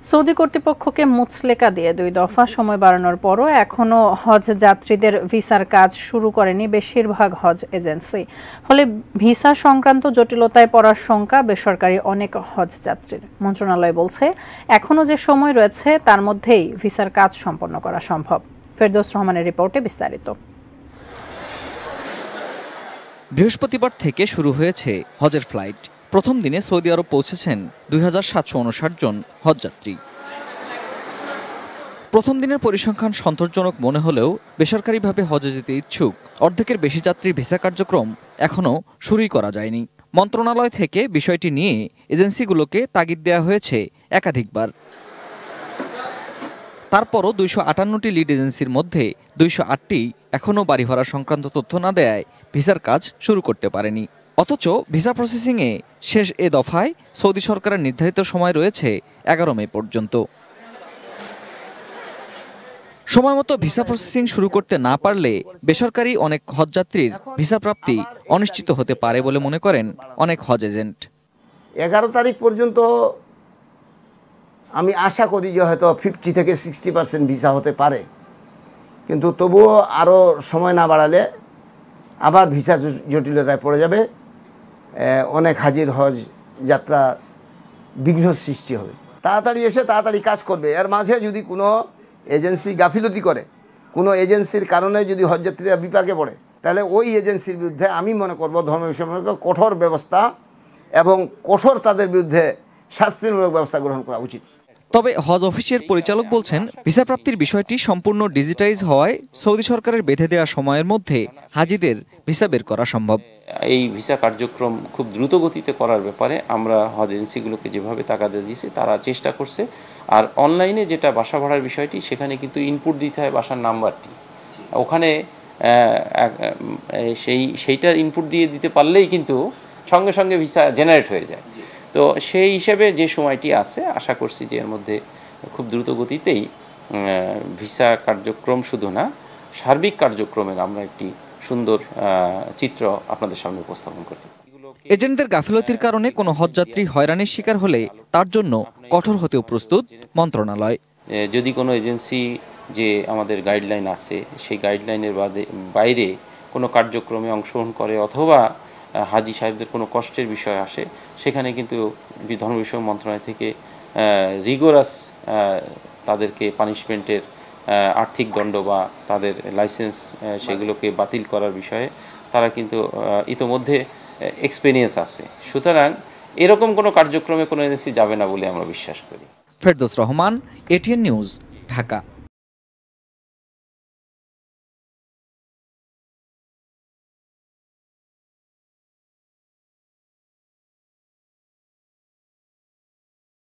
Saudi কর্তৃপক্ষকে মুচলেকা দিয়ে 2 দফা সময় বাড়ানোর পরও এখনও হজ যাত্রীদের ভিসার কাজ শুরু করেনি বেশিরভাগ হজ এজেন্সি। ফলে ভিসা সংক্রান্ত জটিলতায় পড়ার শঙ্কা বেসরকারি অনেক হজ যাত্রীর। মন্ত্রণালয় বলছে, এখনও যে সময় রয়েছে তার মধ্যেই ভিসার কাজ সম্পন্ন করা সম্ভব। ফেরদৌস রহমানের রিপোর্টে বিস্তারিত। বৃহস্পতিবার থেকে শুরু হয়েছে হজের ফ্লাইট। প্রথম দিনে সৌদি আরব পৌঁছেছেন 2759 জন হজযাত্রী। প্রথম দিনের পরিসংখ্যান সন্তোষজনক মনে হলেও বেসরকারিভাবে হজে যেতে ইচ্ছুক অর্ধেকের বেশি যাত্রীর ভিসা কার্যক্রম এখনও শুরুই করা যায়নি। মন্ত্রণালয় থেকে বিষয়টি নিয়ে এজেন্সিগুলোকে তাগিদ দেওয়া হয়েছে একাধিকবার। তারপরও 258টি লিড এজেন্সির মধ্যে 208টি এখনও বাড়ি ভাড়া সংক্রান্ত তথ্য না দেয়ায় ভিসার কাজ শুরু করতে পারেনি। অথচ ভিসা প্রসেসিংয়ে শেষ এ দফায় সৌদি সরকারের নির্ধারিত সময় রয়েছে 11 মে পর্যন্ত। সময়মতো ভিসা প্রসেসিং শুরু করতে না পারলে বেসরকারি অনেক হজযাত্রীর ভিসা প্রাপ্তি অনিশ্চিত হতে পারে বলে মনে করেন অনেক হজ এজেন্ট। 11 তারিখ পর্যন্ত আমি আশা করি যে হয়তো 50 থেকে 60% ভিসা হতে পারে, কিন্তু তবুও আরও সময় না বাড়ালে আবার ভিসা জটিলতায় পড়ে যাবে। অনেক হাজির হজ যাত্রা বিঘ্ন সৃষ্টি হবে। তাড়াতাড়ি এসে তাড়াতাড়ি কাজ করবে। এর মাঝে যদি কোনো এজেন্সি গাফিলতি করে, কোনো এজেন্সির কারণে যদি হজযাত্রীরা বিপাকে পড়ে, তাহলে ওই এজেন্সির বিরুদ্ধে আমি মনে করব ধর্ম বিষয়ক কঠোর ব্যবস্থা এবং কঠোর তাদের বিরুদ্ধে শাস্তিমূলক ব্যবস্থা গ্রহণ করা উচিত। তবে হজ অফিসের পরিচালক বলছেন, ভিসা প্রাপ্তির বিষয়টি সম্পূর্ণ ডিজিটাইজ হওয়ায় সৌদি সরকারের বেঁধে দেওয়া সময়ের মধ্যে হাজিদের ভিসা বের করা সম্ভব। এই ভিসা কার্যক্রম খুব দ্রুত গতিতে করার ব্যাপারে আমরা হজ এজেন্সিগুলোকে যেভাবে তাগাদা দিয়েছি তারা চেষ্টা করছে। আর অনলাইনে যেটা বাসা ভাড়ার বিষয়টি, সেখানে কিন্তু ইনপুট দিতে হয় বাসার নাম্বারটি। ওখানে সেইটার ইনপুট দিয়ে দিতে পারলেই কিন্তু সঙ্গে সঙ্গে ভিসা জেনারেট হয়ে যায়। তো সেই হিসেবে যে সময়টি আছে, আশা করছি যে এর মধ্যে খুব দ্রুত গতিতেই ভিসা কার্যক্রম শুধু না, সার্বিক কার্যক্রমের আমরা একটি সুন্দর চিত্র আপনাদের সামনে উপস্থাপন করতে পারি। এজেন্টদের গাফিলতির কারণে কোনো হজযাত্রী হয়রানির শিকার হলে তার জন্য কঠোর হতেও প্রস্তুত মন্ত্রণালয়। যদি কোনো এজেন্সি যে আমাদের গাইডলাইন আছে, সেই গাইডলাইনের বাইরে কোনো কার্যক্রমে অংশগ্রহণ করে অথবা হাজি সাহেবদের কোনো কষ্টের বিষয় আসে, সেখানে কিন্তু ধর্ম বিষয়ক মন্ত্রণালয় থেকে রিগোরাস তাদেরকে পানিশমেন্টের আর্থিক দণ্ড বা তাদের লাইসেন্স সেগুলোকে বাতিল করার বিষয়ে তারা কিন্তু ইতোমধ্যে এক্সপেরিয়েন্স আছে। সুতরাং এরকম কোনো কার্যক্রমে কোনো এজেন্সি যাবে না বলে আমরা বিশ্বাস করি। Ferdous Rahman, ATN news, Dhaka.